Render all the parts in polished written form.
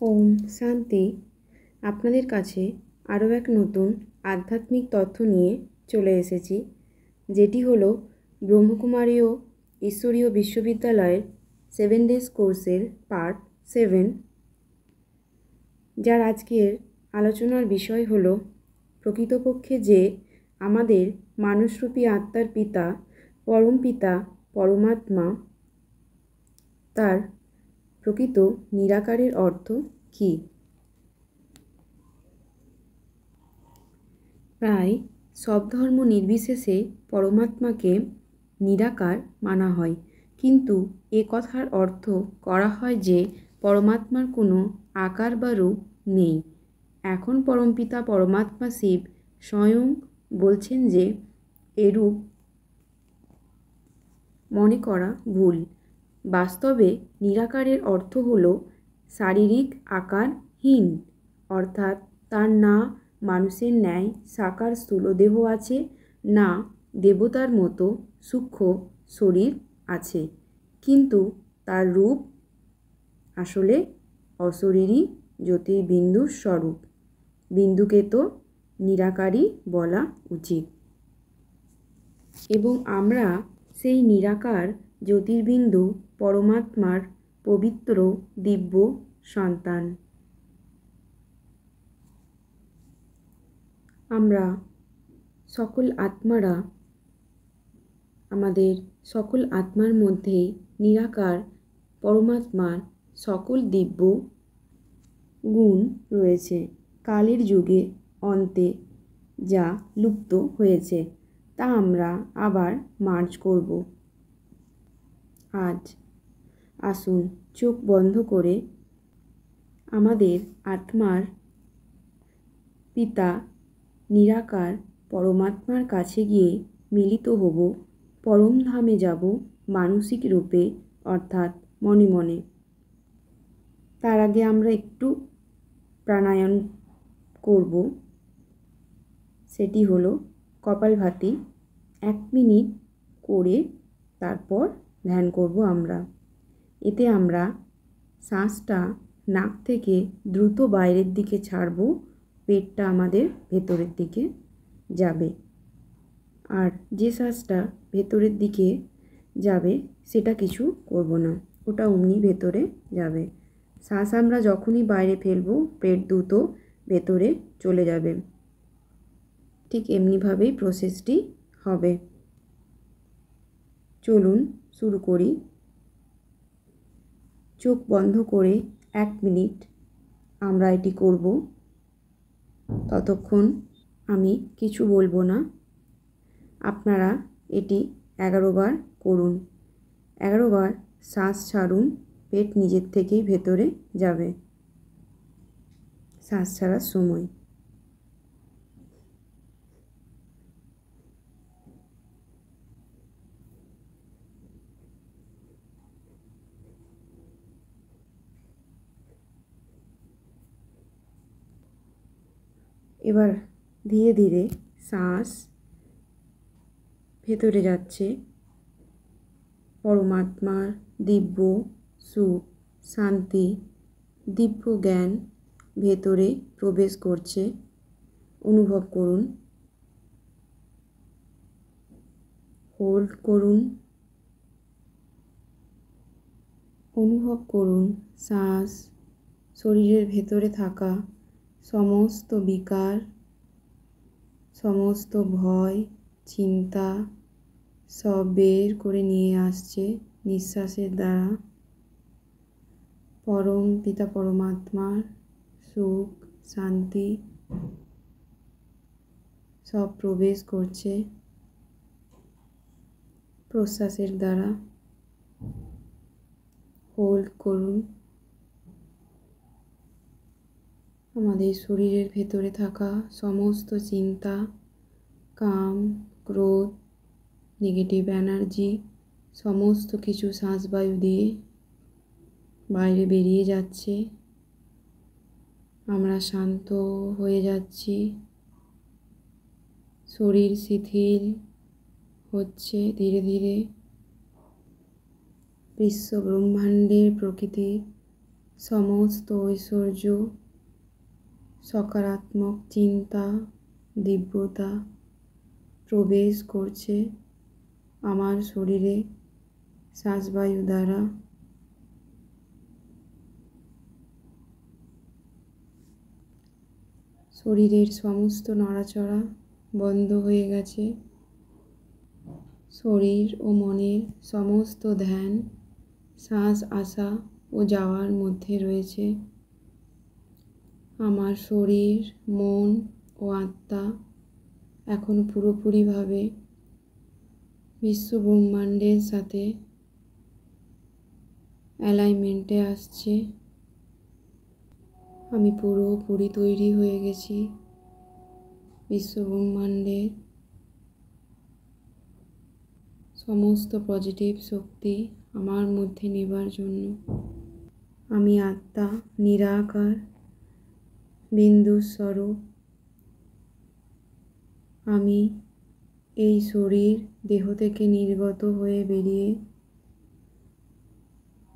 ওম শান্তি। আপনাদের কাছে আরও এক নতুন আধ্যাত্মিক তথ্য নিয়ে চলে এসেছি, যেটি হলো ব্রহ্মকুমারী ও ঈশ্বরীয় বিশ্ববিদ্যালয়ের 7 ডেজ কোর্সের পার্ট 7, যার আজকের আলোচনার বিষয় হলো প্রকৃতপক্ষে যে আমাদের মানুষরূপী আত্মার পিতা, পরম পিতা পরমাত্মা, তার প্রকৃত নিরাকারের অর্থ কী। প্রায় সব ধর্ম নির্বিশেষে পরমাত্মাকে নিরাকার মানা হয়, কিন্তু এ কথার অর্থ করা হয় যে পরমাত্মার কোনো আকার বা রূপ নেই। এখন পরমপিতা পরমাত্মা শিব স্বয়ং বলছেন যে এরূপ মনে করা ভুল। বাস্তবে নিরাকারের অর্থ হল শারীরিক আকারহীন, অর্থাৎ তার না মানুষের ন্যায় সাকার স্থূলদেহ আছে, না দেবতার মতো সূক্ষ্ম শরীর আছে, কিন্তু তার রূপ আসলে অশরীরী জ্যোতির্বিন্দুর স্বরূপ। বিন্দুকে তো নিরাকারই বলা উচিত, এবং আমরা সেই নিরাকার জ্যোতির্বিন্দু পরমাত্মার পবিত্র দিব্য সন্তান। আমরা সকল আত্মারা আমাদের সকল আত্মার মধ্যেই নিরাকার পরমাত্মার সকল দিব্য গুণ রয়েছে। কালের যুগে অন্তে যা লুপ্ত হয়েছে তা আমরা আবার মার্জ করব। আজ আসুন চোখ বন্ধ করে আমাদের আত্মার পিতা নিরাকার পরমাত্মার কাছে গিয়ে মিলিত হব, পরমধামে যাব মানসিক রূপে, অর্থাৎ মনে মনে। তার আগে আমরা একটু প্রাণায়াম করব, সেটি হলো কপালভাতি। 1 মিনিট করে তারপর ধ্যান করব আমরা। এতে আমরা শ্বাসটা নাক থেকে দ্রুত বাইরের দিকে ছাড়ব, পেটটা আমাদের ভেতরের দিকে যাবে। আর যে শ্বাসটা ভেতরের দিকে যাবে সেটা কিছু করব না, ওটা অমনি ভেতরে যাবে। শ্বাস আমরা যখনই বাইরে ফেলব, পেট দ্রুত ভেতরে চলে যাবে। ঠিক এমনিভাবেই প্রসেসটি হবে। চলুন শুরু করি। চোখ বন্ধ করে 1 মিনিট আমরা এটি করব। ততক্ষণ আমি কিছু বলবো না। আপনারা এটি 11 বার করুন। 11 বার শ্বাস ছাড়ুন, পেট নিজের থেকেই ভেতরে যাবে শ্বাস ছাড়ার সময়। এবার ধীরে ধীরে শ্বাস ভেতরে যাচ্ছে, পরমাত্মার দিব্য সুখ, শান্তি, দিব্য জ্ঞান ভেতরে প্রবেশ করছে। অনুভব করুন, হোল্ড করুন, অনুভব করুন শ্বাস শরীরের ভেতরে থাকা সমস্ত বিকার, সমস্ত ভয়, চিন্তা সব বের করে নিয়ে আসছে নিঃশ্বাসের দ্বারা। পরম পিতা পরমাত্মার সুখ, শান্তি সব প্রবেশ করছে প্রশ্বাসের দ্বারা। হোল্ড করুন। আমাদের শরীরের ভেতরে থাকা সমস্ত চিন্তা, কাম, ক্রোধ, নেগেটিভ এনার্জি সমস্ত কিছু শ্বাসবায়ু দিয়ে বাইরে বেরিয়ে যাচ্ছে। আমরা শান্ত হয়ে যাচ্ছি। শরীর শিথিল হচ্ছে ধীরে ধীরে। বিশ্ব ব্রহ্মাণ্ডের প্রকৃতি সমস্ত ঐশ্বর্য, সকারাত্মক চিন্তা, দিব্যতা প্রবেশ করছে আমার শরীরে শ্বাসবায়ু দ্বারা। শরীরের সমস্ত নড়াচড়া বন্ধ হয়ে গেছে। শরীর ও মনের সমস্ত ধ্যান শ্বাস আসা ও যাওয়ার মধ্যে রয়েছে। আমার শরীর, মন ও আত্মা এখন পুরোপুরিভাবে বিশ্ব ব্রহ্মাণ্ডের সাথে অ্যালাইনমেন্টে আসছে। আমি পুরোপুরি তৈরি হয়ে গেছি বিশ্ব ব্রহ্মাণ্ডের সমস্ত পজিটিভ শক্তি আমার মধ্যে নেবার জন্য। আমি আত্মা, নিরাকার বিন্দু স্বরূপ। আমি এই শরীর দেহ থেকে নির্গত হয়ে বেরিয়ে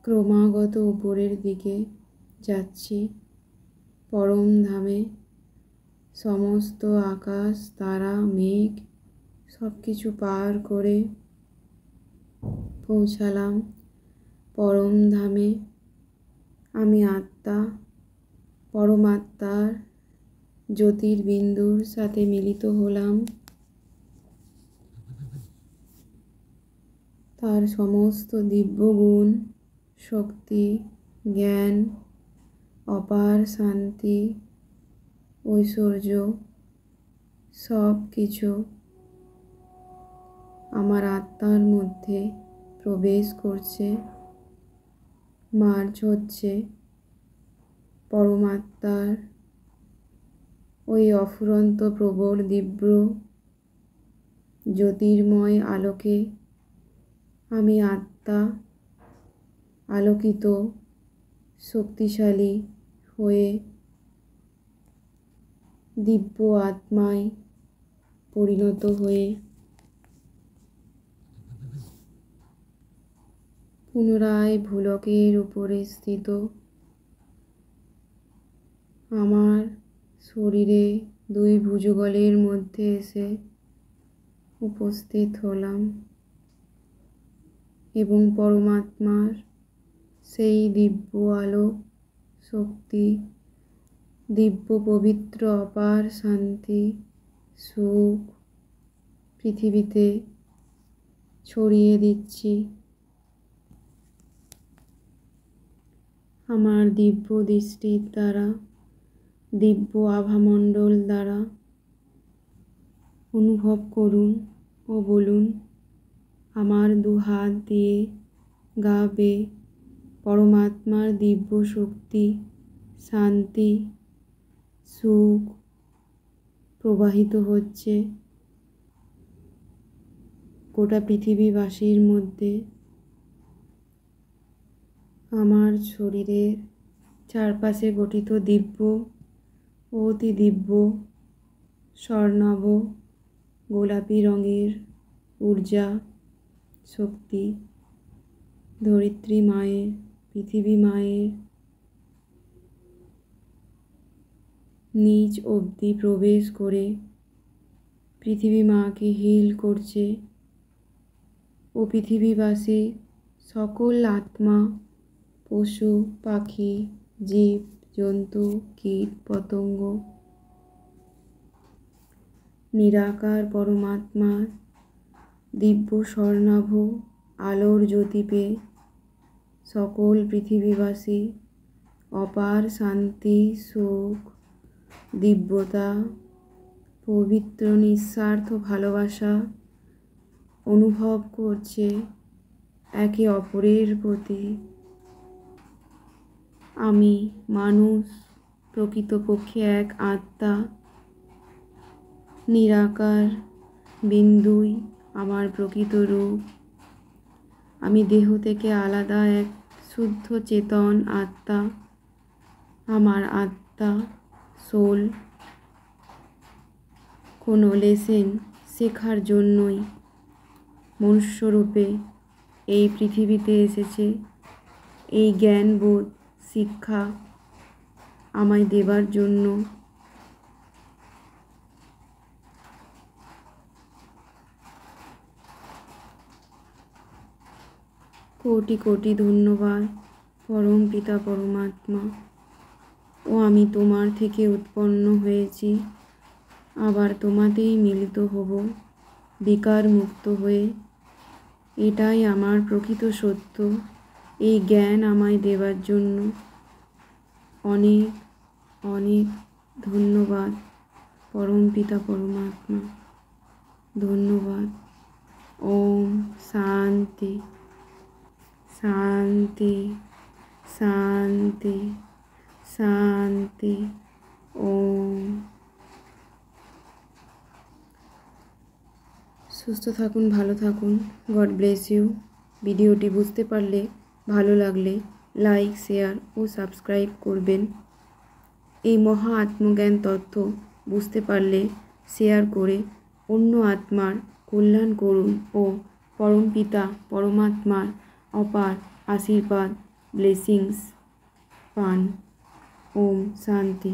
ক্রমাগত উপরের দিকে যাচ্ছি পরম ধামে। সমস্ত আকাশ, তারা, মেঘ সব কিছু পার করে পৌঁছালাম পরম ধামে। আমি আত্মা, পরমাত্মার জ্যোতির্বিন্দুর সাথে মিলিত হলাম। তার সমস্ত দিব্য গুণ, শক্তি, জ্ঞান, অপার শান্তি, ঐশ্বর্য সব কিছু আমার আত্মার মধ্যে প্রবেশ করছে, মার্জ হচ্ছে পরমাত্মার ওই অফুরন্ত প্রবল দিব্য জ্যোতির্ময় আলোকে। আমি আত্মা আলোকিত, শক্তিশালী হয়ে দিব্য আত্মায় পরিণত হয়ে পুনরায় ভূলোকের উপরে স্থিত আমার শরীরে দুই ভুজগলের মধ্যে এসে উপস্থিত হলাম এবং পরমাত্মার সেই দিব্য আলো, শক্তি, দিব্য পবিত্র অপার শান্তি, সুখ পৃথিবীতে ছড়িয়ে দিচ্ছি। আমার দিব্য দৃষ্টির দ্বারা, দিব্য আভামণ্ডল দ্বারা অনুভব করুন ও বলুন, আমার দু হাত দিয়ে গা বেয়ে পরমাত্মার দিব্য শক্তি, শান্তি, সুখ প্রবাহিত হচ্ছে গোটা পৃথিবীবাসীর মধ্যে। আমার শরীরের চারপাশে গঠিত দিব্য ও অতি দিব্য স্বর্ণাভ গোলাপি রঙের ঊর্জা শক্তি ধরিত্রী মায়ের, পৃথিবী মায়ের নিচ অবধি প্রবেশ করে পৃথিবী মাকে হিল করছে ও পৃথিবীবাসী সকল আত্মা, পশু পাখি, জীব জন্তু, কীট পতঙ্গ নিরাকার পরমাত্মার দিব্য স্বর্ণাভ আলোর জ্যোতি পেয়ে সকল পৃথিবীবাসী অপার শান্তি, সুখ, দিব্যতা, পবিত্র নিঃস্বার্থ ভালোবাসা অনুভব করছে একে অপরের প্রতি। আমি মানুষ, প্রকৃতপক্ষে এক আত্মা, নিরাকার বিন্দুই আমার প্রকৃত রূপ। আমি দেহ থেকে আলাদা এক শুদ্ধ চেতন আত্মা। আমার আত্মা, সোল কোনো লেসেন শেখার জন্যই মনুষ্যরূপে এই পৃথিবীতে এসেছে। এই জ্ঞানবোধ শিক্ষা আমায় দেবার জন্য কোটি কোটি ধন্যবাদ পরম পিতা পরমাত্মা। ও আমি তোমার থেকে উৎপন্ন হয়েছি, আবার তোমাতেই মিলিত হব বিকার মুক্ত হয়ে। এটাই আমার প্রকৃত সত্য। এই জ্ঞান আমায় দেবার জন্য অনেক অনেক ধন্যবাদ পরম পিতা পরমাত্মা। ধন্যবাদ। ওম শান্তি শান্তি শান্তি শান্তি। ওম। সুস্থ থাকুন, ভালো থাকুন। God bless you. ভিডিওটি বুঝতে পারলে, ভালো লাগলে লাইক, শেয়ার ও সাবস্ক্রাইব করবেন। এই মহা আত্মজ্ঞান তথ্য বুঝতে পারলে শেয়ার করে অন্য আত্মার কল্যাণ করুন ও পরম পিতা পরমাত্মার অপার আশীর্বাদ ব্লেসিংস পান। ওম শান্তি।